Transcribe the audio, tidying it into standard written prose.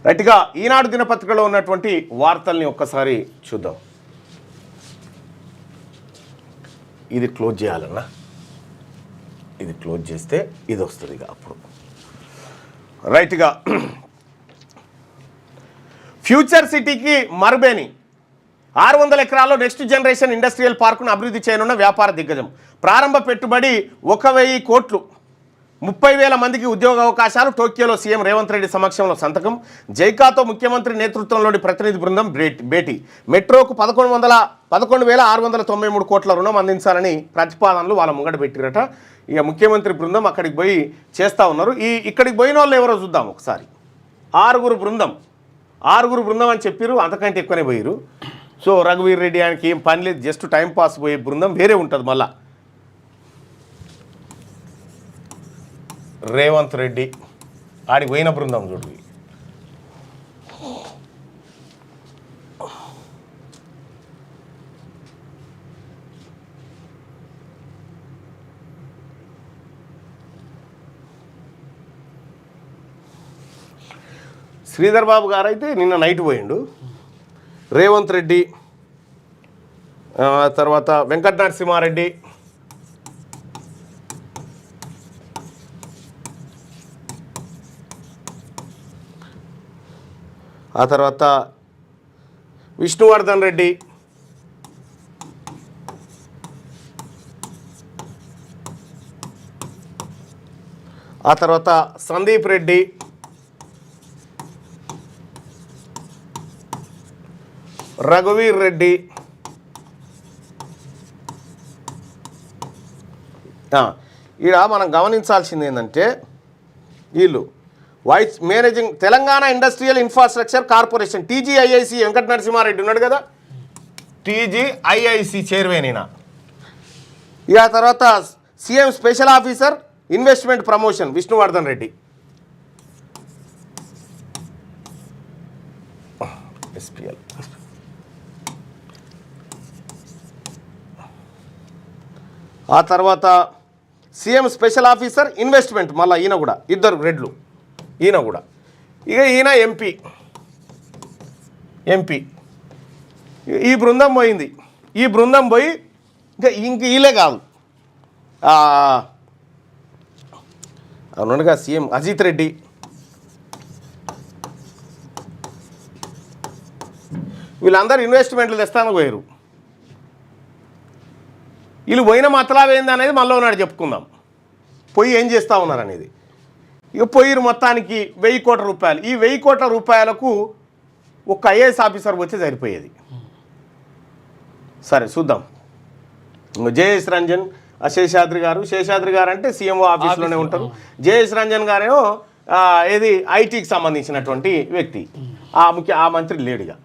రైట్గా ఈనాడు దినపత్రికలో ఉన్నటువంటి వార్తల్ని ఒక్కసారి చూద్దాం. ఇది క్లోజ్ చేయాలన్నా, ఇది క్లోజ్ చేస్తే ఇది వస్తుంది ఇక అప్పుడు. రైట్గా ఫ్యూచర్ సిటీకి మరుబేని 600 ఎకరాల్లో నెక్స్ట్ జనరేషన్ ఇండస్ట్రియల్ పార్కును అభివృద్ధి చేయనున్న వ్యాపార దిగ్గజం. ప్రారంభ పెట్టుబడి 1,000 కోట్లు, 30,000 మందికి ఉద్యోగ అవకాశాలు. టోక్యోలో సీఎం రేవంత్ రెడ్డి సమక్షంలో సంతకం. జైకాతో ముఖ్యమంత్రి నేతృత్వంలోని ప్రతినిధి బృందం భేటీ. మెట్రోకు 11,693 కోట్ల రుణం అందించాలని ప్రతిపాదనలు వాళ్ళ ముంగట పెట్టిరట. ఇక ముఖ్యమంత్రి బృందం అక్కడికి పోయి చేస్తూ ఉన్నారు. ఇక్కడికి పోయిన వాళ్ళు ఎవరో చూద్దాం ఒకసారి. ఆరుగురు బృందం అని చెప్పారు, అంతకంటే ఎక్కువనే పోయారు. సో రఘువీర్ రెడ్డి ఆయనకి ఏం పని లేదు, జస్ట్ టైం పాస్ పోయే బృందం వేరే ఉంటుంది. మళ్ళా రేవంత్ రెడ్డి ఆడికి పోయిన బృందం చూడు. శ్రీధర్ బాబు గారు అయితే నిన్న నైట్ పోయిండు. రేవంత్ రెడ్డి, తర్వాత వెంకట నరసింహారెడ్డి, ఆ తర్వాత విష్ణువర్ధన్ రెడ్డి, ఆ తర్వాత సందీప్ రెడ్డి, రఘువీర్ రెడ్డి, ఈడ మనం గమనించాల్సింది ఏంటంటే వీళ్ళు vice managing Telangana industrial infrastructure corporation TGIIC Venkata Narasimha Reddy ఉన్నాడు కదా, టీజీఐఐసి చైర్మన్ ఈయన. ఇక తర్వాత CM special officer investment promotion Vishnuvardhan Reddy. SPL ఆ తర్వాత సీఎం స్పెషల్ ఆఫీసర్ ఇన్వెస్ట్మెంట్, మళ్ళీ ఈయన కూడా ఇద్దరు రెడ్లు, ఈయన కూడా. ఇక ఈయన ఎంపీ. ఈ బృందం పోయింది. ఈ బృందం పోయి ఇంక వీళ్ళే కాదు, అవునుగా సీఎం అజిత్ రెడ్డి, వీళ్ళందరూ ఇన్వెస్ట్మెంట్లు తెస్తానికి పోయారు. వీళ్ళు పోయిన మతలాభం ఏంది అనేది మళ్ళీ ఉన్నాడు చెప్పుకుందాం. పోయి ఏం చేస్తూ ఉన్నారు అనేది. ఇక పోయిరు మొత్తానికి 1,000 కోట్ల రూపాయలు. ఈ 1,000 కోట్ల రూపాయలకు ఒక ఐఏఎస్ ఆఫీసర్ వచ్చి సరిపోయేది. సరే చూద్దాం. జయేష్ రంజన్, శేషాద్రి గారు అంటే సీఎంఓ ఆఫీస్లోనే ఉంటారు. జయేష్ రంజన్ గారేమో ఏది ఐటీకి సంబంధించినటువంటి వ్యక్తి. ఆ మంత్రి లేడుగా.